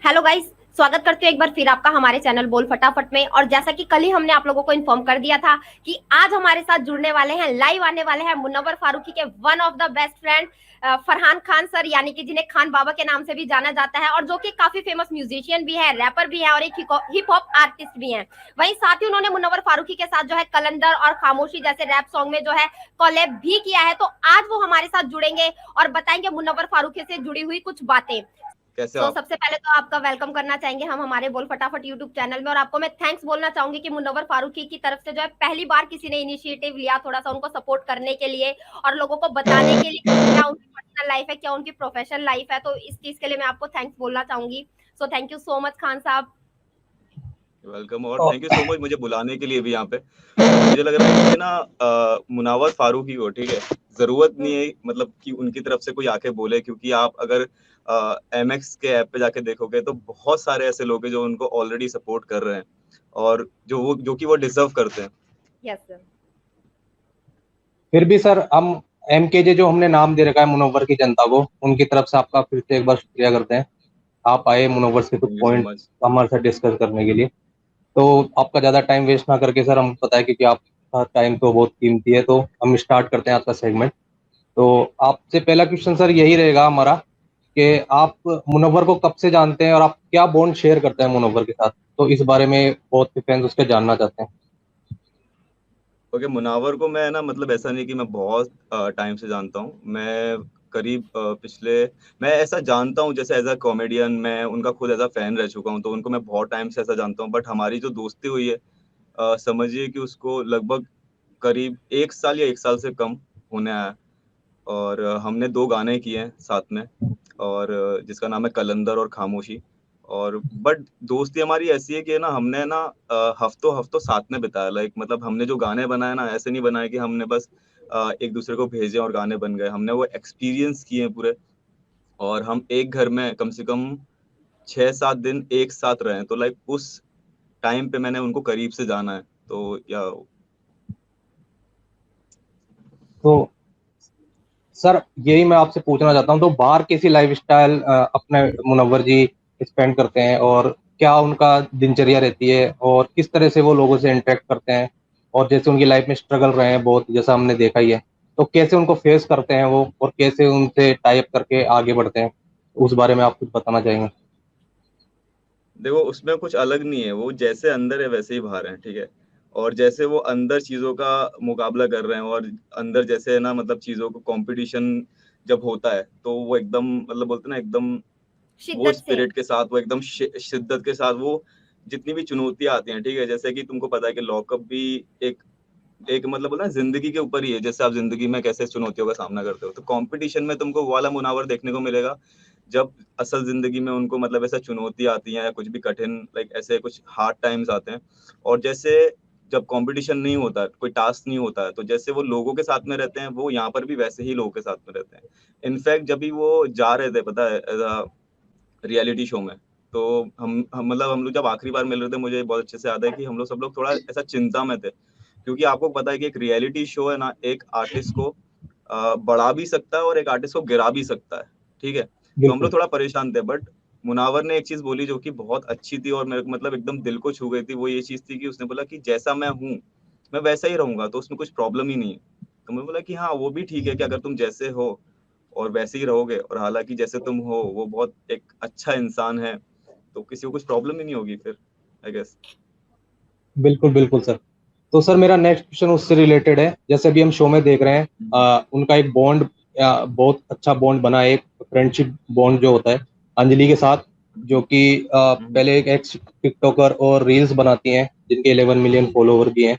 Hello guys, स्वागत करती हूँ एक बार फिर आपका हमारे चैनल बोल फटाफट में। और जैसा कि कल ही हमने आप लोगों को इन्फॉर्म कर दिया था कि आज हमारे साथ जुड़ने वाले हैं, लाइव आने वाले हैं मुनव्वर फारूकी के one of the best friend Farhan Khan sir, यानी कि जिन्हें खान बाबा के नाम से भी जाना जाता है, और जो कि काफी फेमस म्यूजिशियन भी है, रैपर भी है और एक हिप हॉप आर्टिस्ट भी है। वहीं साथ ही उन्होंने मुनव्वर फारूकी के साथ जो है कलंदर और खामोशी जैसे रैप सॉन्ग में जो है कॉलेब भी किया है। तो आज वो हमारे साथ जुड़ेंगे और बताएंगे मुनव्वर फारूकी से जुड़ी हुई कुछ बातें। कैसे तो आप। सबसे पहले तो आपका वेलकम करना चाहेंगे हम हमारे बोल फटाफट यूट्यूब चैनल में, और आपको मैं थैंक्स बोलना चाहूंगी कि मुनव्वर फारूकी की तरफ से जो है पहली बार किसी ने इनिशिएटिव लिया थोड़ा सा उनको सपोर्ट करने के लिए और लोगों को बताने के लिए क्या उनकी पर्सनल लाइफ है, क्या उनकी प्रोफेशनल लाइफ है। तो इस चीज के लिए मैं आपको थैंक्स बोलना चाहूंगी। So thank you so much Khan साहब। वेलकम और थैंक यू सो मच मुझे बुलाने के लिए भी यहाँ पे। मुझे लग रहा है कि ना मुनावर फारूकी को ठीक है, जरूरत नहीं है मतलब कि उनकी तरफ से कोई आके बोले, क्योंकि आप अगर MX के ऐप पे जाके देखोगे तो बहुत सारे ऐसे लोग हैं जो उनको ऑलरेडी सपोर्ट कर रहे हैं और जो कि वो डिजर्व करते हैं। Yes sir. फिर भी सर हम MKJ जो हमने नाम दे रखा है मुनव्वर की जनता को, उनकी तरफ से आपका फिर से एक बार शुक्रिया करते हैं। आप आए मुनव्वर से कुछ thank you so point much. हमारे साथ डिस्कस करने के लिए। तो आपका ज़्यादा टाइम वेस्ट ना करके सर, हम पता है क्योंकि आपका टाइम तो बहुत कीमती है, तो हम स्टार्ट करते हैं आपका सेगमेंट। तो आपसे पहला क्वेश्चन सर यही रहेगा हमारा कि आप मुनव्वर को कब से जानते हैं और आप क्या बॉन्ड शेयर करते हैं मुनव्वर के साथ। तो इस बारे में बहुत से फैंस उसके जानना चाहते हैं। ओके, मुनावर को मैं ना मतलब ऐसा नहीं कि मैं बहुत टाइम से जानता हूँ। मैं करीब पिछले मैं ऐसा जानता हूँ जैसे एज अ कॉमेडियन मैं उनका खुद एज अ फैन रह चुका हूँ, तो उनको मैं बहुत टाइम से ऐसा जानता हूँ। बट हमारी जो दोस्ती हुई है समझिए कि उसको लगभग करीब 1 साल या 1 साल से कम होने आया है। और हमने 2 गाने किए हैं साथ में, और जिसका नाम है कलंदर और खामोशी। और बट दोस्ती हमारी ऐसी है कि ना हमने ना हफ्तों हफ्तों साथ में बिताया। लाइक मतलब हमने जो गाने बनाए ना, ऐसे नहीं बनाए कि हमने बस एक दूसरे को भेजे और गाने बन गए। हमने वो एक्सपीरियंस किए हैं पूरे। और हम एक घर में कम से कम 6-7 दिन एक साथ रहे हैं, तो लाइक उस टाइम पे मैंने उनको करीब से जाना है। तो या तो सर यही मैं आपसे पूछना चाहता हूँ, तो बाहर कैसी लाइफस्टाइल अपने मुनव्वर जी स्पेंड करते हैं और क्या उनका दिनचर्या रहती है और किस तरह से वो लोगों से इंटरेक्ट करते हैं, और जैसे उनकी लाइफ में स्ट्रगल रहे हैं बहुत, जैसा हमने देखा ही है, तो कैसे उनको फेस करते हैं वो और कैसे उनसे टाई अप करके आगे बढ़ते हैं, उस बारे में आप कुछ बताना चाहेंगे। देखो, उसमें कुछ अलग नहीं है। वो जैसे अंदर है वैसे ही बाहर है, ठीक है। और जैसे वो अंदर चीजों का मुकाबला कर रहे हैं और अंदर जैसे है ना मतलब चीजों को कंपटीशन जब होता है तो वो एकदम मतलब बोलते हैं ना एकदम वो शिद्दत से। स्पिरिट के साथ, वो एकदम शिद्दत के साथ वो जितनी भी चुनौतियां आती हैं, ठीक है। जैसे कि तुमको पता है कि लॉकअप भी एक एक मतलब बोलते हैं जिंदगी के ऊपर ही है। जैसे आप जिंदगी में कैसे चुनौतियों का सामना करते हो, तो कंपटीशन में तुमको वो वाला मुनावर देखने को मिलेगा जब असल जिंदगी में उनको मतलब ऐसा चुनौती आती है या कुछ भी कठिन लाइक ऐसे कुछ हार्ड टाइम्स आते हैं। और जैसे जब कंपटीशन नहीं होता, कोई टास्क नहीं होता है, तो जैसे वो लोगों के साथ में रहते हैं, वो यहाँ पर भी वैसे ही लोगों के साथ में रहते हैं। इनफैक्ट जब भी वो जा रहे थे पता है एज अ रियलिटी शो में, तो हम मतलब हम लोग जब आखिरी बार मिल रहे थे, मुझे बहुत अच्छे से याद है कि हम लोग सब लोग थोड़ा ऐसा चिंता में थे, क्योंकि आपको पता है कि एक रियलिटी शो है ना, एक आर्टिस्ट को बढ़ा भी सकता है और एक आर्टिस्ट को गिरा भी सकता है, ठीक है। तो हम बिल्कुल। लोग थोड़ा परेशान थे, बट मुनावर ने एक चीज बोली जो कि बहुत अच्छी थी और मेरे को मतलब एकदम दिल को छू गई थी। वो ये चीज थी कि उसने बोला कि जैसा मैं हूँ मैं वैसा ही रहूंगा, तो उसमें कुछ प्रॉब्लम ही नहीं है। तो मैं बोला कि हाँ वो भी ठीक है कि अगर तुम जैसे हो और वैसे ही रहोगे, और हालांकि जैसे तुम हो वो बहुत एक अच्छा इंसान है, तो किसी को कुछ प्रॉब्लम ही नहीं होगी फिर, आई गेस। बिल्कुल बिल्कुल सर। तो सर मेरा नेक्स्ट क्वेश्चन उससे रिलेटेड है। जैसे अभी हम शो में देख रहे हैं, उनका एक बॉन्ड, बहुत अच्छा बॉन्ड बना है, एक फ्रेंडशिप बॉन्ड जो होता है अंजलि के साथ, जो कि पहले एक एक्स टिकटॉकर और रील्स बनाती हैं जिनके 11 मिलियन फॉलोवर भी हैं।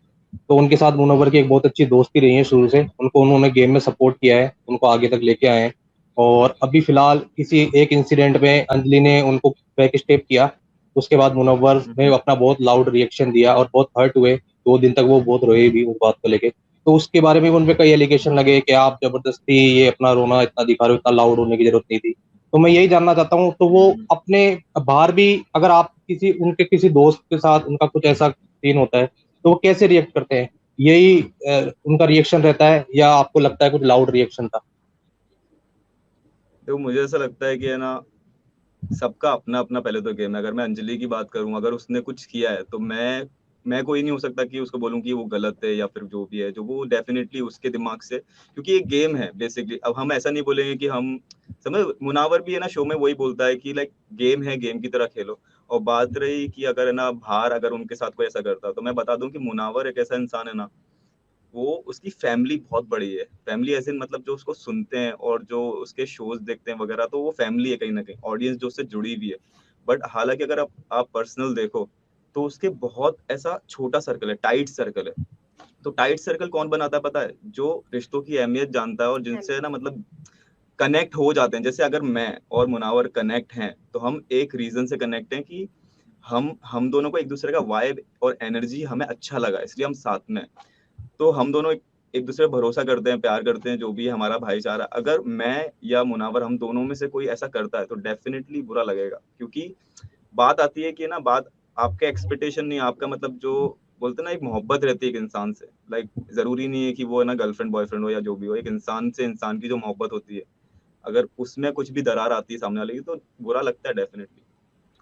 तो उनके साथ मुनव्वर की एक बहुत अच्छी दोस्ती रही है शुरू से, उनको उन्होंने गेम में सपोर्ट किया है, उनको आगे तक लेके आए हैं। और अभी फिलहाल किसी एक इंसिडेंट में अंजलि ने उनको बैक स्टेप किया, उसके बाद मुनव्वर ने अपना बहुत लाउड रिएक्शन दिया और बहुत हर्ट हुए। 2 दिन तक वो बहुत रोए भी उस बात को लेके। तो उसके बारे में उन पे कई एलिगेशन लगे कि आप जबरदस्ती ये अपना रोना इतना दिखा रहे हो, इतना लाउड होने की जरूरत नहीं थी। तो मैं यही जानना चाहता हूँ, तो वो अपने बाहर भी, अगर आप किसी उनके किसी दोस्त के साथ उनका कुछ ऐसा सीन होता है, तो वो कैसे रिएक्ट करते हैं, यही उनका रिएक्शन रहता है या आपको लगता है कुछ लाउड रिएक्शन था। तो मुझे ऐसा लगता है कि है ना सबका अपना अपना पहले तो गेम है। अगर मैं अंजलि की बात करूं, अगर उसने कुछ किया है तो मैं कोई नहीं हो सकता कि उसको बोलूं कि वो गलत है या फिर जो भी है, जो वो डेफिनेटली उसके दिमाग से, क्योंकि ये गेम है बेसिकली। अब हम ऐसा नहीं बोलेंगे कि हम समझ, मुनावर भी है ना शो में वही बोलता है कि लाइक गेम है, गेम की तरह खेलो। और बात रही कि अगर है ना बाहर अगर उनके साथ कोई ऐसा करता, तो मैं बता दूं कि मुनावर एक ऐसा इंसान है ना, वो उसकी फैमिली बहुत बड़ी है। फैमिली ऐसे मतलब जो उसको सुनते हैं और जो उसके शोज देखते हैं वगैरह, तो वो फैमिली है कहीं ना कहीं, ऑडियंस जो उससे जुड़ी हुई है। बट हालांकि अगर आप पर्सनल देखो तो उसके बहुत ऐसा छोटा सर्कल है, टाइट सर्कल है। तो टाइट सर्कल कौन बनाता है पता है? जो रिश्तों की अहमियत जानता है और जिनसे है ना मतलब कनेक्ट हो जाते हैं। जैसे अगर मैं और मुनावर कनेक्ट हैं तो हम एक रीजन से कनेक्ट हैं कि हम दोनों को एक दूसरे का वाइब और एनर्जी हमें अच्छा लगा, इसलिए हम साथ में हैं। तो हम दोनों एक दूसरे पर भरोसा करते हैं, प्यार करते हैं, जो भी है हमारा भाईचारा। अगर मैं या मुनावर हम दोनों में से कोई ऐसा करता है तो डेफिनेटली बुरा लगेगा, क्योंकि बात आती है कि ना, बात आपका एक्सपेक्टेशन नहीं, आपका मतलब जो बोलते हैं ना, एक मोहब्बत रहती है एक इंसान से। लाइक जरूरी नहीं है कि वो है ना गर्लफ्रेंड बॉयफ्रेंड हो या जो भी हो, एक इंसान से इंसान की जो मोहब्बत होती है, अगर उसमें कुछ भी दरार आती है सामने वाले की, तो बुरा लगता है डेफिनेटली।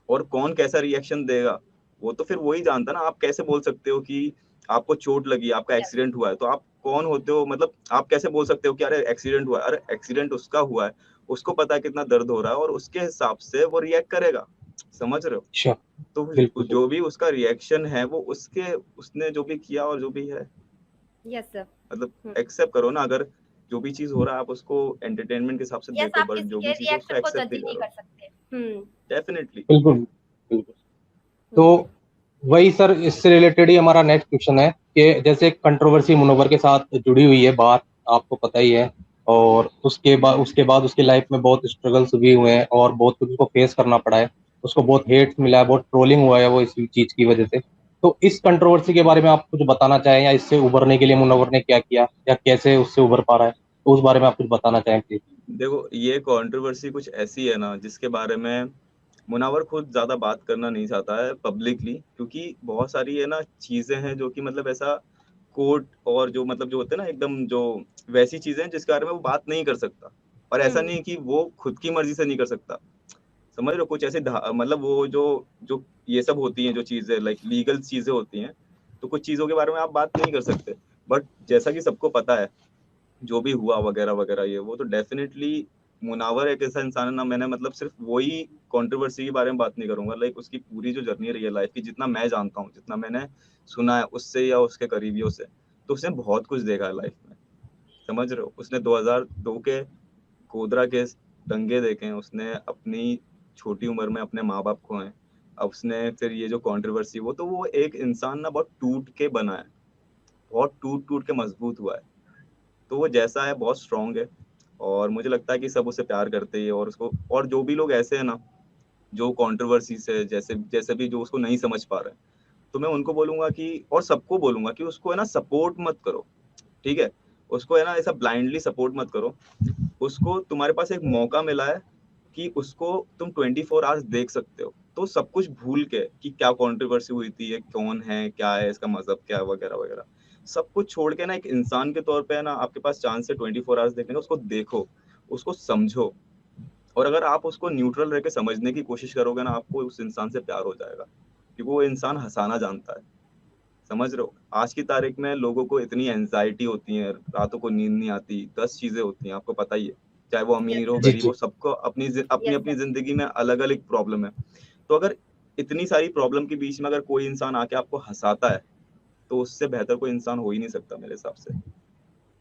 और कौन कैसा रिएक्शन देगा वो तो फिर वही जानता ना। आप कैसे बोल सकते हो कि आपको चोट लगी, आपका Yes. एक्सीडेंट हुआ है, तो आप कौन होते हो? मतलब आप कैसे बोल सकते हो कि अरे एक्सीडेंट हुआ है? अरे एक्सीडेंट उसका हुआ है, उसको पता है कितना दर्द हो रहा है और उसके हिसाब से वो रिएक्ट करेगा। समझ रहे हो? अच्छा, तो बिल्कुल जो भी उसका रिएक्शन है वो उसने जो भी किया और जो भी है, यस सर। मतलब एक्सेप्ट करो ना। अगर जो भी चीज हो रहा है आप उसको एंटरटेनमेंट के हिसाब से यस, देखो, आप बट किसी जो के भी चीज है उसको रिएक्शन को एक्सेप्ट जज ही ही नहीं करो। कर सकते। डेफिनेटली। बिल्कुल बिल्कुल। तो हम्म। वही सर, इससे रिलेटेड ही हमारा नेक्स्ट क्वेश्चन है कि जैसे कंट्रोवर्सी मुनव्वर के साथ जुड़ी हुई है बात, आपको पता ही है। और उसके बाद उसकी लाइफ में बहुत स्ट्रगल्स भी हुए हैं और बहुत कुछ उसको फेस करना पड़ा है। उसको बहुत हेट मिला है, बहुत ट्रोलिंग हुआ है वो इस चीज की वजह से। तो इस कंट्रोवर्सी के बारे में आप कुछ बताना चाहें, या इससे उभरने के लिए मुनव्वर ने क्या किया, या कैसे उससे उभर पा रहा है, तो उस बारे में आप कुछ बताना चाहें प्लीज। देखो, ये कंट्रोवर्सी कुछ ऐसी है ना जिसके बारे में मुनावर खुद ज्यादा बात करना नहीं चाहता है पब्लिकली, क्योंकि बहुत सारी है ना चीजें हैं जो कि मतलब ऐसा कोर्ट और जो मतलब जो होते हैं ना एकदम जो वैसी चीजें हैं जिसके बारे में वो बात नहीं कर सकता। और ऐसा नहीं है कि वो खुद की मर्जी से नहीं कर सकता। समझ रहे हो? कुछ ऐसे मतलब वो जो जो ये सब होती हैं जो चीजें लाइक लीगल चीजें होती हैं, तो कुछ चीजों के बारे में आप बात नहीं कर सकते। बट जैसा कि सबको पता है जो भी हुआ वगैरह वगैरह ये वो, तो डेफिनेटली मुनावर एक ऐसा इंसान है ना। मैंने मतलब सिर्फ वही कंट्रोवर्सी के बारे में बात नहीं करूंगा, लाइक उसकी पूरी जो जर्नी रही है लाइफ की, जितना मैं जानता हूँ, जितना मैंने सुना है उससे या उसके करीबियों से, तो उसने बहुत कुछ देखा है लाइफ में। समझ रहे हो? उसने 2002 के गोधरा के दंगे देखे हैं, उसने अपनी छोटी उम्र में अपने माँ बाप खोए। अब उसने फिर ये जो कंट्रोवर्सी, वो एक इंसान ना बहुत टूट के बना है, बहुत टूट टूट के मजबूत हुआ है। तो वो जैसा है बहुत स्ट्रांग है, और मुझे लगता है कि सब उसे प्यार करते हैं। और उसको, और जो भी लोग ऐसे हैं ना जो कंट्रोवर्सी से जैसे जैसे भी जो उसको नहीं समझ पा रहे हैं, तो मैं उनको बोलूंगा कि, और सबको बोलूंगा कि उसको है ना सपोर्ट मत करो। ठीक है? उसको है ना ऐसा ब्लाइंडली सपोर्ट मत करो। उसको, तुम्हारे पास एक मौका मिला है कि उसको तुम 24 आवर्स देख सकते हो, तो सब कुछ भूल के कि क्या कंट्रोवर्सी हुई थी, ये कौन है, क्या है इसका मजहब, क्या वगैरह वगैरह, सब कुछ छोड़ के ना एक इंसान के तौर पे है ना, आपके पास चांस है 24 आवर्स देखने का, उसको देखो, उसको समझो। और अगर आप उसको न्यूट्रल रह के समझने की कोशिश करोगे ना, आपको उस इंसान से प्यार हो जाएगा, क्योंकि वो इंसान हंसाना जानता है। समझ रहे हो? आज की तारीख में लोगों को इतनी एंजाइटी होती है, रातों को नींद नहीं आती, 10 चीजें होती हैं, आपको पता ही है। चाहे वो अमीर हो जी गरीब जी। हो, सबको अपनी अपनी यस अपनी सर। जिंदगी में अलग अलग प्रॉब्लम है। तो अगर इतनी सारी प्रॉब्लम के बीच में अगर कोई इंसान आके आपको हंसाता है, तो उससे बेहतर कोई इंसान हो ही नहीं सकता मेरे हिसाब से।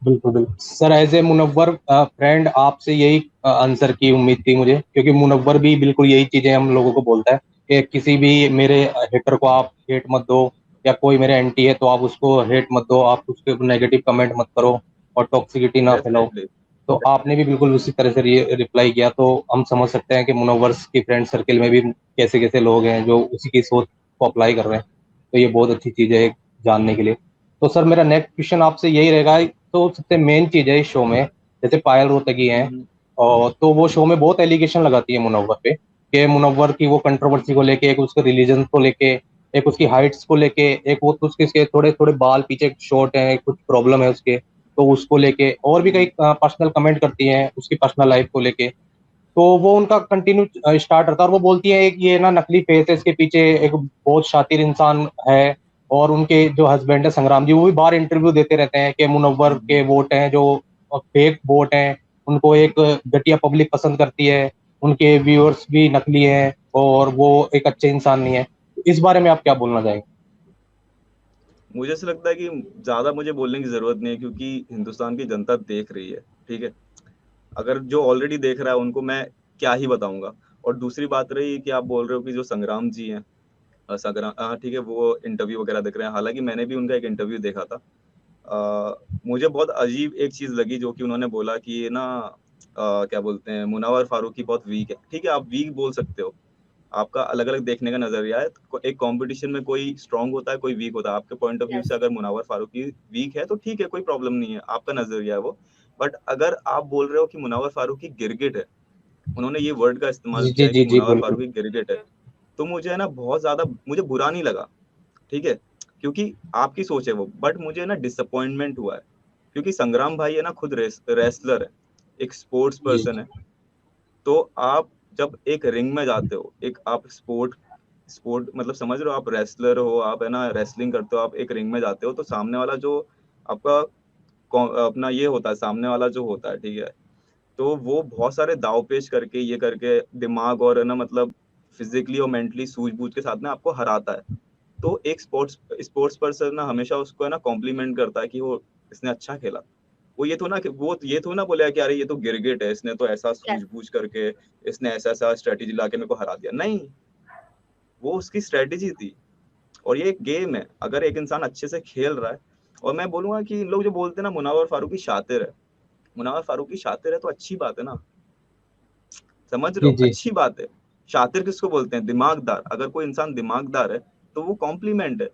बिल्कुल बिल्कुल sir, as a Munawwar friend आपसे यही आंसर की उम्मीद थी मुझे, क्योंकि मुनव्वर भी बिल्कुल यही चीजें हम लोगों को बोलता है कि किसी भी मेरे हेटर को आप हेट मत दो, या कोई मेरे एंटी है तो आप उसको हेट मत दो, आप उसके नेगेटिव कमेंट मत करो और टॉक्सिसिटी ना फैलाओ। डेफिनेटली। तो आपने भी बिल्कुल उसी तरह से रिप्लाई किया, तो हम समझ सकते हैं कि मुनव्वर्स की फ्रेंड सर्कल में भी कैसे कैसे लोग हैं जो उसी की सोच को अप्लाई कर रहे हैं। तो ये बहुत अच्छी चीज़ है जानने के लिए। तो सर मेरा नेक्स्ट क्वेश्चन आपसे यही रहेगा। तो सबसे मेन चीज़ है इस शो में, जैसे पायल रोहतगी हैं, और तो वो शो में बहुत एलिगेशन लगाती है मुनव्वर पे, कि मुनव्वर की वो कंट्रोवर्सी को लेके, एक उसके रिलीजन को लेके, एक उसकी हाइट्स को लेके, एक वो तो उसके थोड़े थोड़े बाल पीछे शॉर्ट हैं, कुछ प्रॉब्लम है उसके, तो उसको लेके, और भी कई पर्सनल कमेंट करती हैं उसकी पर्सनल लाइफ को लेके। तो वो उनका कंटिन्यू स्टार्ट रहता है, और वो बोलती है एक ये ना नकली फेस है, इसके पीछे एक बहुत शातिर इंसान है। और उनके जो हस्बैंड है संग्राम जी, वो भी बाहर इंटरव्यू देते रहते हैं कि मुनव्वर के वोट हैं जो फेक वोट हैं, उनको एक घटिया पब्लिक पसंद करती है, उनके व्यूअर्स भी नकली हैं और वो एक अच्छे इंसान नहीं है। इस बारे में आप क्या बोलना चाहेंगे? मुझे ऐसा लगता है कि ज्यादा मुझे बोलने की जरूरत नहीं है, क्योंकि हिंदुस्तान की जनता देख रही है, ठीक है। अगर जो ऑलरेडी देख रहा है उनको मैं क्या ही बताऊंगा। और दूसरी बात रही कि आप बोल रहे हो कि जो संग्राम जी हैं, संग्राम, हाँ ठीक है, वो इंटरव्यू वगैरह देख रहे हैं। हालांकि मैंने भी उनका एक इंटरव्यू देखा था। मुझे बहुत अजीब एक चीज लगी जो कि उन्होंने बोला कि ये ना क्या बोलते हैं, मुनावर फारूकी बहुत वीक है। ठीक है, आप वीक बोल सकते हो, आपका अलग अलग देखने का नजरिया है। एक कंपटीशन में कोई स्ट्रांग होता है, कोई वीक होता है। आपके पॉइंट ऑफ व्यू यस, से अगर मुनावर फारूकी वीक है तो ठीक है, कोई प्रॉब्लम नहीं है, आपका नजरिया है वो। बट अगर आप बोल रहे हो कि मुनावर फारूकी गिरगिट है, उन्होंने ये वर्ड का इस्तेमाल जी किया जी है कि जी जी, मुनावर बिल्कुल। फारूकी गिरगिट है, तो मुझे है ना बहुत ज्यादा मुझे बुरा नहीं लगा, ठीक है, क्योंकि आपकी सोच है वो। बट मुझे ना डिसअपॉइंटमेंट हुआ है, क्योंकि संग्राम भाई है ना खुद रेसलर है, एक स्पोर्ट्स जी पर्सन है। तो आप जब एक रिंग में जाते हो, एक आप स्पोर्ट स्पोर्ट मतलब समझ रहे हो, आप रेसलर हो, आप है ना रेसलिंग करते हो, आप एक रिंग में जाते हो, तो सामने वाला जो आपका अपना ये होता है, सामने वाला जो होता है, ठीक है, तो वो बहुत सारे दाव पेश करके, ये करके, दिमाग और है ना मतलब फिजिकली और मेंटली सूझबूझ के साथ में आपको हराता है। तो एक स्पोर्ट्स पर्सन ना हमेशा उसको है ना कॉम्प्लीमेंट करता है कि वो इसने अच्छा खेला। वो ये तो ना बोले कि अरे ये तो गिरगिट है, इसने तो ऐसा यस, सूझबूझ करके, इसने ऐसा ऐसा स्ट्रेटेजी लाके मेरे को हरा दिया। नहीं, वो उसकी स्ट्रेटेजी थी। और ये एक गेम है, अगर एक इंसान अच्छे से खेल रहा है। और मैं बोलूंगा कि इन लोग जो बोलते हैं ना मुनावर फारूकी शातिर है, मुनावर फारूकी शातिर है तो अच्छी बात है ना, समझ रहे जी हो, जी। अच्छी बात है। शातिर किसको बोलते हैं? दिमागदार। अगर कोई इंसान दिमागदार है तो वो कॉम्प्लीमेंट है।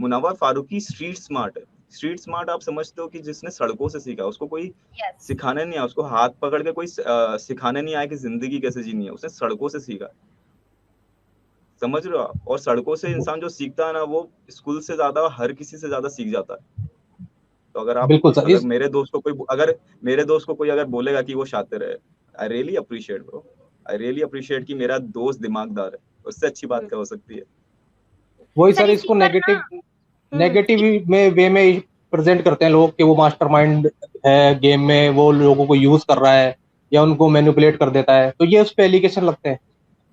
मुनावर फारूकी स्ट्रीट स्मार्ट है। स्ट्रीट स्मार्ट आप समझते हो कि जिसने सड़कों से सीखा, उसको कोई यस, सिखाने नहीं आया, उसको हाथ पकड़ के कोई सिखाने नहीं आया कि जिंदगी कैसे जीनी है, उसने सड़कों से सीखा। समझ रहे हो आप? और सड़कों से इंसान जो सीखता है ना, वो स्कूल से ज्यादा, हर किसी से ज्यादा सीख जाता है। तो बिल्कुल सर। अगर इस मेरे दोस्त को कोई अगर बोलेगा कि वो शातिर है, I really appreciate bro, I really appreciate कि मेरा दोस्त दिमागदार है। उससे अच्छी बात क्या हो सकती है? वही सर सर, इसी इसको पर ना, नेगेटिव नेगेटिव में वे में प्रेजेंट करते हैं लोग कि वो मास्टरमाइंड है गेम में, वो लोगों को यूज कर रहा है या उनको मैनिपुलेट कर देता है, तो ये उस पे एलिगेशन लगते हैं।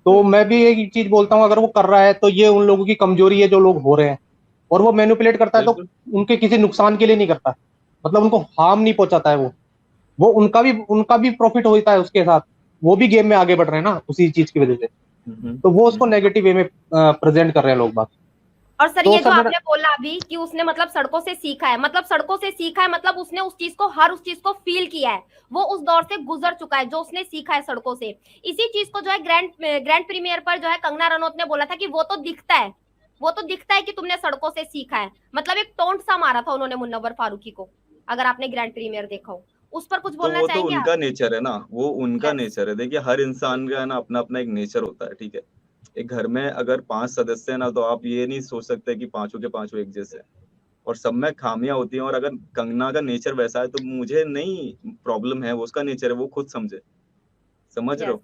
तो मैं भी एक चीज बोलता हूँ, अगर वो कर रहा है तो ये उन लोगों की कमजोरी है जो लोग हो रहे हैं। और वो मैनिपुलेट करता है तो बिल्कुल। उनके किसी नुकसान के लिए नहीं करता, मतलब उनको हार्म नहीं पहुंचाता है। वो उनका भी प्रॉफिट होता है उसके साथ। वो भी गेम में आगे बढ़ रहे हैं ना उसी चीज की वजह से। तो वो उसको हम्म। नेगेटिव वे में प्रेजेंट कर रहे हैं लोग बात। और सर तो ये जो सर मेरा आपने बोला अभी कि उसने मतलब सड़कों से सीखा है, मतलब सड़कों से सीखा है, मतलब उसने उस चीज को, हर उस चीज को फील किया है, वो उस दौर से गुजर चुका है जो उसने सीखा है सड़कों से। इसी चीज को जो है ग्रैंड प्रीमियर पर जो है कंगना रनौत ने बोला था कि वो तो दिखता है, वो तो दिखता है कि तुमने सड़कों से सीखा है। मतलब एक टोंट सा मारा था उन्होंने मुन्नवर फारूकी को, अगर आपने ग्रैंड प्रीमियर देखा हो। उस पर कुछ तो बोलना वो तो चाहेंगे आप? उनका नेचर है ना, वो उनका यस, नेचर है। देखिए, हर इंसान का है ना अपना अपना एक नेचर होता है, ठीक है। एक घर में अगर 5 सदस्य है ना, तो आप ये नहीं सोच सकते कि पांचों के पांचों एक जैसे हैं। और सब में खामियां होती हैं। और अगर कंगना का नेचर वैसा है तो मुझे नहीं प्रॉब्लम है, वो उसका नेचर है, वो खुद समझे। समझ रहे यस,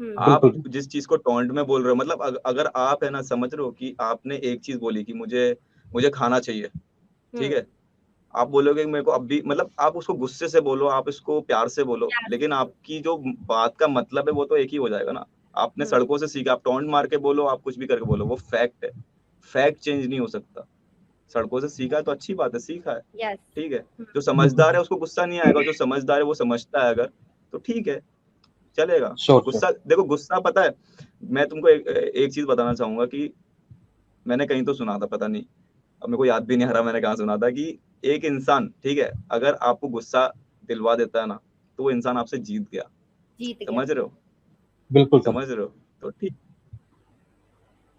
हो? आप बिल्कुल। जिस चीज को टोंट में बोल रहे हो, मतलब अगर आप है ना समझ रहे हो कि आपने एक चीज बोली कि मुझे मुझे खाना चाहिए, ठीक है, आप बोलोगे कि मेरे को अब भी, मतलब आप उसको गुस्से से बोलो, आप इसको प्यार से बोलो, यस, लेकिन आपकी जो बात का मतलब है वो तो एक ही हो जाएगा ना। आपने सड़कों से सीखा, आप टोंट मार के बोलो, आप कुछ भी करके बोलो, वो फैक्ट है। फैक्ट चेंज नहीं हो सकता। सड़कों से सीखा है तो अच्छी बात है, सीखा है, यस, ठीक है। जो समझदार है उसको गुस्सा नहीं आएगा, जो समझदार है वो समझता है अगर, तो ठीक है, चलेगा। Sure sure. गुस्सा, देखो गुस्सा पता है, मैं तुमको एक चीज बताना चाहूंगा कि मैंने कहीं तो सुना था, पता नहीं, अब मेरे को याद भी नहीं आ रहा मैंने कहाँ सुना था, कि एक इंसान, ठीक है, अगर आपको गुस्सा दिलवा देता है ना, तो वो इंसान आपसे जीत गया। जीत गया। समझ रहे हो? बिल्कुल सर। समझ रहे हो? तो ठीक।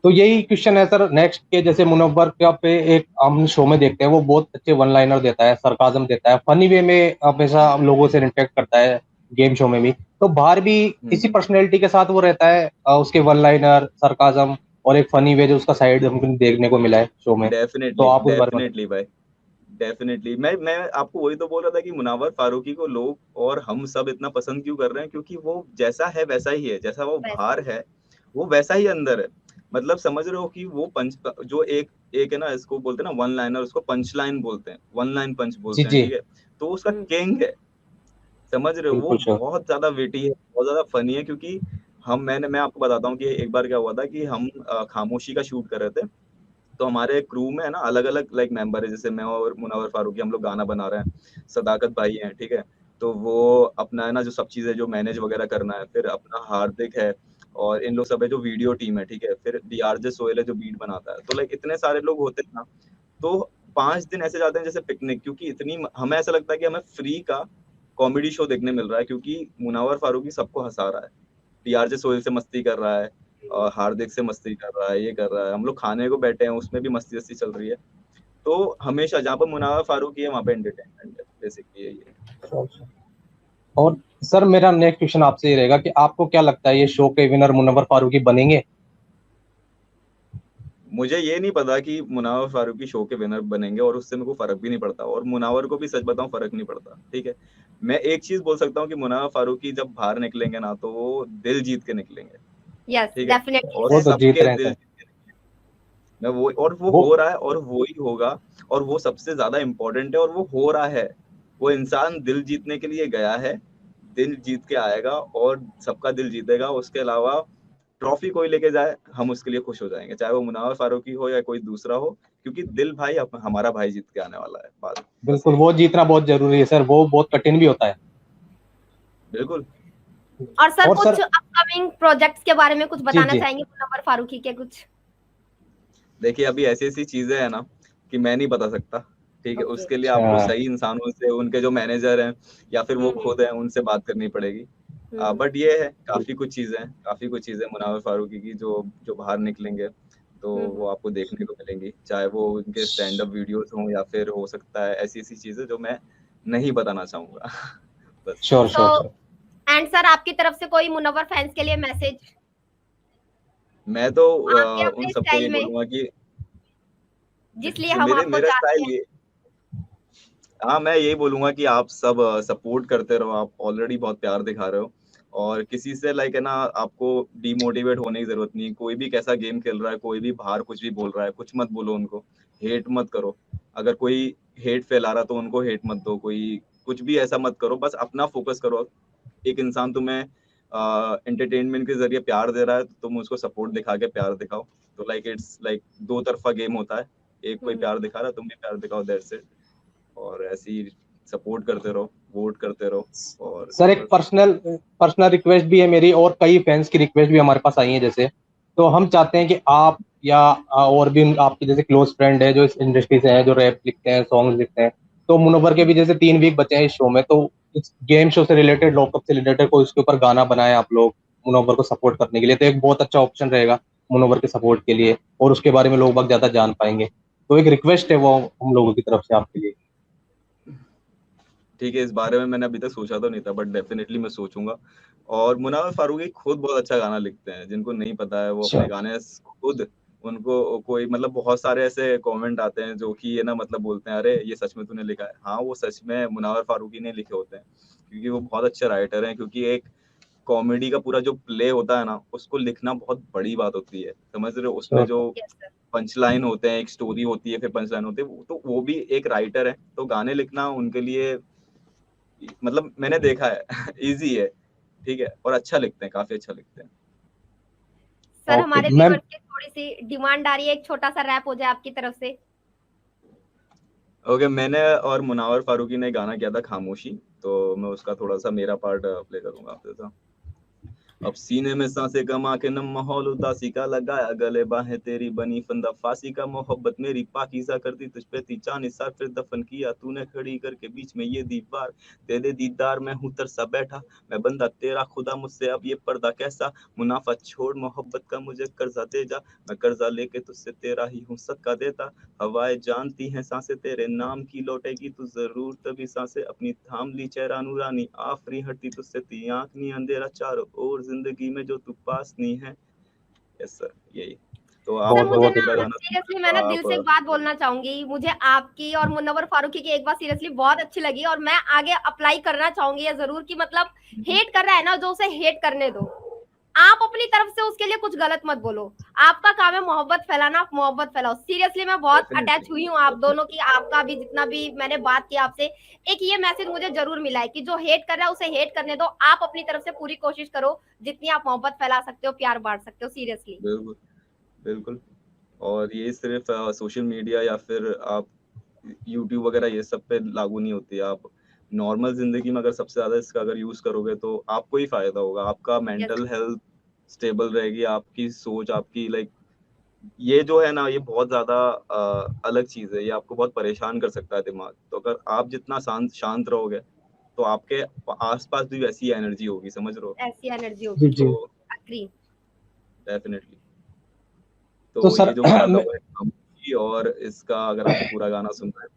तो यही क्वेश्चन है सर नेक्स्ट के, जैसे मुनव्वर का पे एक हम शो में देखते हैं, वो बहुत अच्छे वन लाइनर देता है, सरकाजम देता है, फनी वे में हमेशा लोगों से इंटरेक्ट करता है गेम शो में भी। तो बाहर भी इसी हम्म। पर्सनैलिटी के साथ वो रहता है, उसके वन लाइनर, सरकाजम और एक फनी वे जो उसका साइड हमको देखने को मिला है शो में। तो डेफिनेटली आप उस बारे में। डेफिनेटली भाई, डेफिनेटली मैं आपको वही तो बोल रहा था कि मुनावर फारूकी को लोग और हम सब इतना पसंद क्यों कर रहे हैं, क्योंकि वो जैसा है वैसा ही है, जैसा वो बाहर है वो वैसा ही अंदर है। मतलब समझ रहे हो कि वो पंच जो एक है ना, इसको बोलते हैं ना वन लाइनर, उसको पंच लाइन बोलते हैं, वन लाइन पंच जी बोलते हैं, जी ठीक है। तो उसका किंग है, समझ रहे हो, वो बिल्कुल श्योर। बहुत ज्यादा वेटी है, बहुत ज्यादा फनी है। क्योंकि मैं आपको बताता हूँ कि एक बार क्या हुआ था कि हम खामोशी का शूट कर रहे थे। तो हमारे क्रू में है ना अलग अलग लाइक मेंबर है, जैसे मैं और मुनावर फारूकी हम लोग गाना बना रहे हैं, सदाकत भाई हैं, ठीक है। तो वो अपना है ना जो सब चीजें जो मैनेज वगैरह करना है, फिर अपना हार्दिक है और इन लोग सब है जो वीडियो टीम है, ठीक है। फिर डीआरजे सोहेल है जो बीट बनाता है। तो लाइक इतने सारे लोग होते हैं ना, तो 5 दिन ऐसे जाते हैं जैसे पिकनिक, क्योंकि इतनी हमें ऐसा लगता है कि हमें फ्री का कॉमेडी शो देखने मिल रहा है, क्योंकि मुनावर फारूकी सबको हंसा रहा है, डीआरजे सोहेल से मस्ती कर रहा है और हार्दिक से मस्ती कर रहा है, ये कर रहा है, हम लोग खाने को बैठे हैं उसमें भी मस्ती वस्ती चल रही है। तो हमेशा जहाँ पर मुनावर फारूकी है वहाँ पे एंटरटेनमेंट है, बेसिकली यही है। और सर मेरा नेक्स्ट क्वेश्चन आपसे ये रहेगा कि आपको क्या लगता है ये शो के विनर मुनव्वर फारूकी बनेंगे? मुझे ये नहीं पता कि मुनावर फारूकी शो के विनर बनेंगे, और उससे मेरे को फर्क भी नहीं पड़ता, और मुनावर को भी सच बताऊं फर्क नहीं पड़ता, ठीक है। मैं एक चीज बोल सकता हूँ कि मुनावर फारूकी जब बाहर निकलेंगे ना, तो वो दिल जीत के निकलेंगे, यस ठीक है, डेफिनेटली और वो सर। तो जीत सबके रहे हैं दिल सर। जीत के निकलेंगे। मैं वो, और वो वो हो रहा है और वो ही होगा, और वो सबसे ज्यादा इम्पोर्टेंट है, और वो हो रहा है। वो इंसान दिल जीतने के लिए गया है, दिल जीत के आएगा और सबका दिल जीतेगा। उसके अलावा ट्रॉफी कोई लेके जाए हम उसके लिए खुश हो जाएंगे, चाहे वो मुनावर फारूकी हो या कोई दूसरा हो, क्योंकि दिल भाई हमारा भाई जीत के आने वाला है, बात बस बिल्कुल यही वो है। जीतना बहुत जरूरी है सर, वो बहुत कठिन भी होता है। बिल्कुल। और सर और कुछ सर अपकमिंग प्रोजेक्ट्स के बारे में कुछ जी बताना जी चाहेंगे मुनव्वर फारूकी के कुछ? देखिए अभी ऐसी ऐसी चीजें हैं ना कि मैं नहीं बता सकता, ठीक है। ओके। उसके लिए आपको अच्छा सही इंसानों से, उनके जो मैनेजर हैं या फिर वो खुद हैं, उनसे बात करनी पड़ेगी। हम्म बट ये है, काफी कुछ चीजें मुनावर फारूकी की जो जो बाहर निकलेंगे तो वो हम्म। आपको देखने को मिलेंगी, चाहे वो उनके स्टैंड अप वीडियोस हों या फिर हो सकता है ऐसी ऐसी चीजें जो मैं नहीं बताना चाहूंगा। बस। Sure so sure sure. And sir आपकी तरफ से कोई मुनव्वर फैंस के लिए मैसेज मैं तो आपके उन अपने सबको ये स्टाइल में, बोलूंगा कि जिसलिए हम मेरे आपको मेरा चाहते स्टाइल हैं? ये, हाँ मैं यही बोलूंगा कि आप सब सपोर्ट करते रहो, आप ऑलरेडी बहुत प्यार दिखा रहे हो, और किसी से लाइक है ना आपको डीमोटिवेट होने की जरूरत नहीं। कोई भी कैसा गेम खेल रहा है, कोई भी बाहर कुछ भी बोल रहा है, कुछ मत बोलो उनको, हेट मत करो। अगर कोई हेट फैला रहा तो उनको हेट मत दो, कोई कुछ भी ऐसा मत करो, बस अपना फोकस करो। एक इंसान तुम्हें एंटरटेनमेंट के जरिए प्यार दे रहा है तो तुम उसको सपोर्ट दिखा के प्यार दिखाओ। तो लाइक इट्स लाइक दो तरफा गेम होता है, एक कोई हम्म। प्यार दिखा रहा है, तुम भी प्यार दिखाओ, दैट्स इट। और ऐसे ही सपोर्ट करते रहो, वोट करते रहो, और सर एक बस। पर्सनल पर्सनल रिक्वेस्ट भी है मेरी, और कई फैंस की रिक्वेस्ट भी हमारे पास आई है जैसे, तो हम चाहते हैं कि आप या और भी आपके जैसे क्लोज फ्रेंड है जो इस इंडस्ट्री से है, जो रैप लिखते हैं, सॉन्ग लिखते हैं, तो मुनव्वर के भी जैसे 3 वीक बचे हैं इस शो में, तो इस गेम शो से रिलेटेड, लॉकअप से रिलेटेड कोई उसके ऊपर गाना बनाए आप लोग मुनव्वर को सपोर्ट करने के लिए, तो एक बहुत अच्छा ऑप्शन रहेगा मुनव्वर के सपोर्ट के लिए, और उसके बारे में लोग बहुत ज्यादा जान पाएंगे। तो एक रिक्वेस्ट है वो हम लोगों की तरफ से आपके लिए। ठीक है, इस बारे में मैंने अभी तक सोचा तो नहीं था, बट डेफिनेटली मैं सोचूंगा। और मुनावर फारूकी खुद बहुत अच्छा गाना लिखते हैं, जिनको नहीं पता है वो अपने श्योर। गाने खुद, उनको कोई मतलब बहुत सारे ऐसे कमेंट आते हैं जो कि ये ना मतलब बोलते हैं अरे ये सच में तूने लिखा है, हाँ वो सच में मुनावर फारूकी ने लिखे होते हैं, क्योंकि वो बहुत अच्छे राइटर हैं। क्योंकि एक कॉमेडी का पूरा जो प्ले होता है ना, उसको लिखना बहुत बड़ी बात होती है, समझ रहे हो। उसमें श्योर जो यस सर। पंच लाइन होते हैं, एक स्टोरी होती है, फिर पंच लाइन होती है, तो वो भी एक राइटर है, तो गाने लिखना उनके लिए मतलब मैंने देखा है इजी है, ठीक है, और अच्छा लिखते हैं, काफी अच्छा लिखते हैं। सर ओके हमारे मैम। व्यूअर्स की थोड़ी सी डिमांड आ रही है, एक छोटा सा रैप हो जाए आपकी तरफ से। ओके, मैंने और मुनावर फारूकी ने गाना किया था खामोशी, तो मैं उसका थोड़ा सा मेरा पार्ट प्ले करूंगा आपके साथ। अब सीने में सांसें कमा के नम माहौल उदासी का लगाया, गले बाहें तेरी बनी फंदा फांसी का, मोहब्बत मेरी पाकीज़ा कर दी तुझ पे थी चांद निसार, फिर दफन किया तूने खड़ी करके बीच में ये दीवार, तेरे दीदार में हूँ तरसा बैठा, मैं बंदा तेरा खुदा मुझसे अब ये पर्दा कैसा, मुनाफा छोड़ मोहब्बत का मुझे कर्जा दे जा, मैं कर्जा लेके तुझसे तेरा ही हूँ सदका देता, हवाएं जानती हैं सांसें तेरे नाम की, लौटेगी तू जरूर तभी सांसें अपनी थाम ली, चेहरा नूरानी आफरी हटती तुझसे थी आंख नी अंधेरा चारों ओर, जिंदगी में जो तू पास नहीं है। यस सर, यही। तो सर आप बहुत मुझे बहुत ना पूरा गाना सीरियसली मैं ना दिल से एक बात बोलना चाहूंगी, मुझे आपकी और मुन्नवर फारूकी की एक बात सीरियसली बहुत अच्छी लगी और मैं आगे अप्लाई करना चाहूंगी ये जरूर कि मतलब हेट कर रहा है ना जो उसे हेट करने दो, आप अपनी तरफ से उसके लिए कुछ गलत मत बोलो, आपका काम है मोहब्बत फैलाना, आप मोहब्बत फैलाओ। सीरियसली मैं बहुत अटैच हुई हूँ आप दोनों की, आपका भी जितना भी मैंने बात की आपसे, एक ये मैसेज मुझे जरूर मिला है कि जो हेट कर रहा है उसे हेट करने दो, आप अपनी तरफ से पूरी कोशिश करो जितनी आप मोहब्बत फैला सकते हो, प्यार बांट सकते हो। सीरियसली बिल्कुल बिल्कुल। और ये सिर्फ सोशल मीडिया या फिर आप यूट्यूब वगैरह ये सब पे लागू नहीं होती है। आप नॉर्मल जिंदगी में अगर सबसे ज्यादा इसका अगर यूज करोगे तो आपको ही फायदा होगा, आपका यस मेंटल हेल्थ स्टेबल रहेगी, आपकी सोच, आपकी लाइक ये जो है ना, ये बहुत ज्यादा अलग चीज है, ये आपको बहुत परेशान कर सकता है दिमाग। तो अगर आप जितना शांत शांत रहोगे तो आपके आसपास भी वैसी एनर्जी होगी, समझ रहे हो? ऐसी एनर्जी जी होगी। जी। तो अग्री। डेफिनेटली। तो तो सर ये जो गाना था वो है खामोशी, और इसका अगर आपको पूरा गाना सुनना है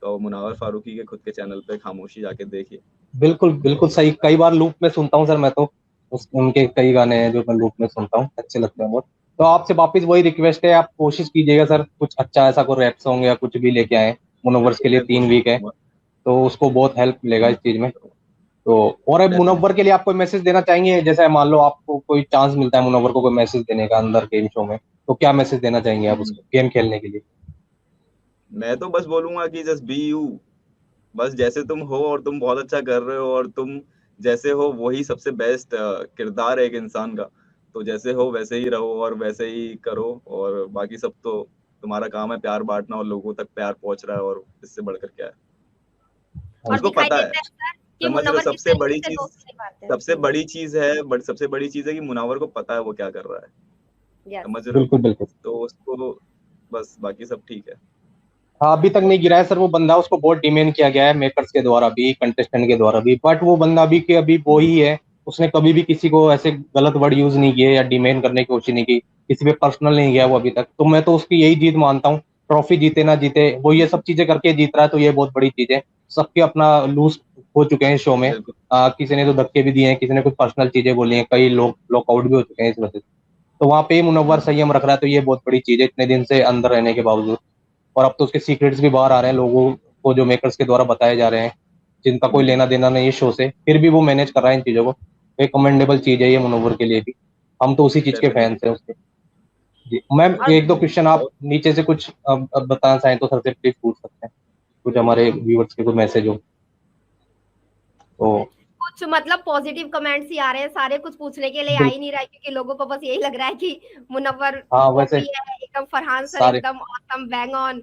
तो मुनावर फारूकी के खुद के चैनल पे खामोशी जाके देखिए। बिल्कुल बिल्कुल सही, कई बार लूप में सुनता हूँ सर मैं तो, उनके कई गाने हैं जो मैं लूप में सुनता हूँ, अच्छे लगते हैं बहुत। तो आपसे वापस वही रिक्वेस्ट है, आप कोशिश कीजिएगा सर कुछ अच्छा ऐसा कोई रैप सॉन्ग या कुछ भी लेके आए, मुनव्वर्स के लिए मैं 3 वीक है कोशिश तो उसको बहुत हेल्प मिलेगा इस चीज में। करूंगा। तो और अब डेफिनेटली। मुनव्वर के लिए आप कोई मैसेज देना चाहेंगे, जैसे मान लो आपको कोई चांस मिलता है मुनव्वर को कोई मैसेज देने का अंदर गेम शो में, तो क्या मैसेज देना चाहेंगे आप उसको गेम खेलने के लिए? मैं तो बस बोलूंगा कि जस्ट बी यू, बस जैसे तुम हो, और तुम बहुत अच्छा कर रहे हो, और तुम जैसे हो वही सबसे बेस्ट किरदार है एक इंसान का। तो जैसे हो वैसे ही रहो और वैसे ही करो, और बाकी सब तो तुम्हारा काम है प्यार बांटना, और लोगों तक प्यार पहुंच रहा है, और इससे बढ़कर क्या है? और उसको दिखाई पता है, देता है सर कि समझ रहे हो? मुन्नवर सबसे कितने दिल बड़ी से चीज, दोस्ती निभाते हैं। सबसे बड़ी चीज है कि मुनावर को पता है वो क्या कर रहा है, यस समझ रहे हो? बिल्कुल बिल्कुल। तो उसको बस, बाकी सब ठीक है। हाँ अभी तक नहीं गिरा है सर वो बंदा, उसको बहुत डिमेंड किया गया है मेकर्स के द्वारा भी, कंटेस्टेंट के द्वारा भी, बट वो बंदा अभी के अभी वो ही है, उसने कभी भी किसी को ऐसे गलत वर्ड यूज नहीं किए या डिमेंड करने की कोशिश नहीं की, किसी पे पर्सनल नहीं गया वो अभी तक। तो मैं तो उसकी यही जीत मानता हूँ, ट्रॉफी जीते ना जीते वो ये सब चीजें करके जीत रहा है, तो ये बहुत बड़ी चीज है। सबके अपना लूज हो चुके हैं शो में, बिल्कुल किसी ने तो धक्के भी दिए हैं, किसी ने कुछ पर्सनल चीजें बोली हैं, कई लोग लॉकआउट भी हो चुके हैं इस वजह से। तो वहां पे ही मुनव्वर संयम रख रहा है, तो ये बहुत बड़ी चीज है इतने दिन से अंदर रहने के बावजूद। और अब तो उसके सीक्रेट्स भी बाहर आ रहे हैं लोगों को, जो मेकर्स के द्वारा बताए जा रहे हैं, जिनका कोई लेना देना नहीं है शो से, फिर भी वो मैनेज कर रहा है इन चीजों को। एक कमेंडेबल चीज है ये मुनव्वर के लिए भी, हम तो उसी चीज के फैंस डेफिनेटली। हैं उसके। जी मैम, और एक दो क्वेश्चन आप बहुत नीचे से कुछ अब बताना चाहें तो सर से प्लीज पूछ सकते हैं, कुछ हमारे व्यूअर्स के कोई मैसेज हो तो। कुछ मतलब पॉजिटिव कमेंट्स ही आ रहे हैं, सारे कुछ पूछने के लिए आ बिल्कुल। ही नहीं रहा है क्योंकि लोगों को बस यही लग रहा है कि मुनव्वर हाँ वैसे ओपी है एकदम, फरहान सर सारे एकदम ऑसम बैंग ऑन।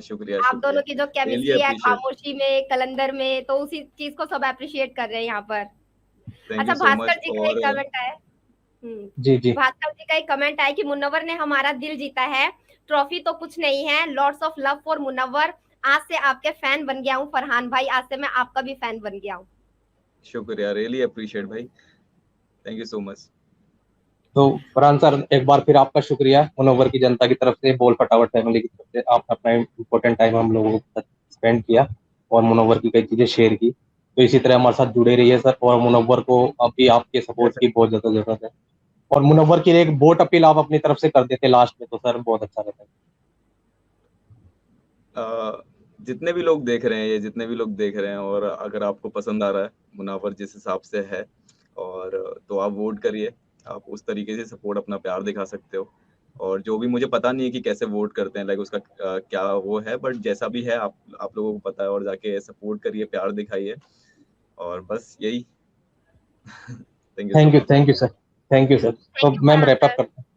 शुक्रिया आप दोनों शुक्रिया, की जो रियली केमिस्ट्री है अप्रिशिएट। खामोशी में, कलंदर में, तो उसी चीज को सब अप्रिशिएट कर रहे हैं यहाँ पर। थैंक अच्छा यू सो भास्कर मच। जी का और एक कमेंट आया। जी जी। भास्कर जी का एक कमेंट आया कि मुन्नवर ने हमारा दिल जीता है, ट्रॉफी तो कुछ नहीं है, lots of love for Munawar, आज से आपके फैन बन गया हूँ फरहान भाई, आज से मैं आपका भी फैन बन गया हूँ। शुक्रिया, रियली अप्रिशिएट भाई, थैंक यू सो मच। तो फरहान सर एक बार फिर आपका शुक्रिया मुनव्वर की जनता की तरफ से, बोल फटाफट फैमिली की तरफ से, आपने अपना इम्पोर्टेंट टाइम हम लोगों के साथ स्पेंड किया और मुनव्वर की कई चीजें शेयर की। तो इसी तरह हमारे साथ जुड़े रहिए सर, और मुनव्वर को अभी आपके सपोर्ट की बहुत ज्यादा जरूरत है। और मुनव्वर के लिए एक वोट अपील आप अपनी तरफ से कर देते लास्ट में तो सर बहुत अच्छा रहता है। जितने भी लोग देख रहे हैं, ये जितने भी लोग देख रहे हैं, और अगर आपको पसंद आ रहा है मुनावर जिस हिसाब से है, और तो आप वोट करिए, आप उस तरीके से सपोर्ट, अपना प्यार दिखा सकते हो। और जो भी, मुझे पता नहीं है कि कैसे वोट करते हैं, लाइक उसका क्या वो है, बट जैसा भी है आप लोगों को पता है, और जाके सपोर्ट करिए, प्यार दिखाइए, और बस यही। Thank you so much. Thank you sir, thank you sir. तो thank you ma'am Farhan wrap up sir. करते हैं।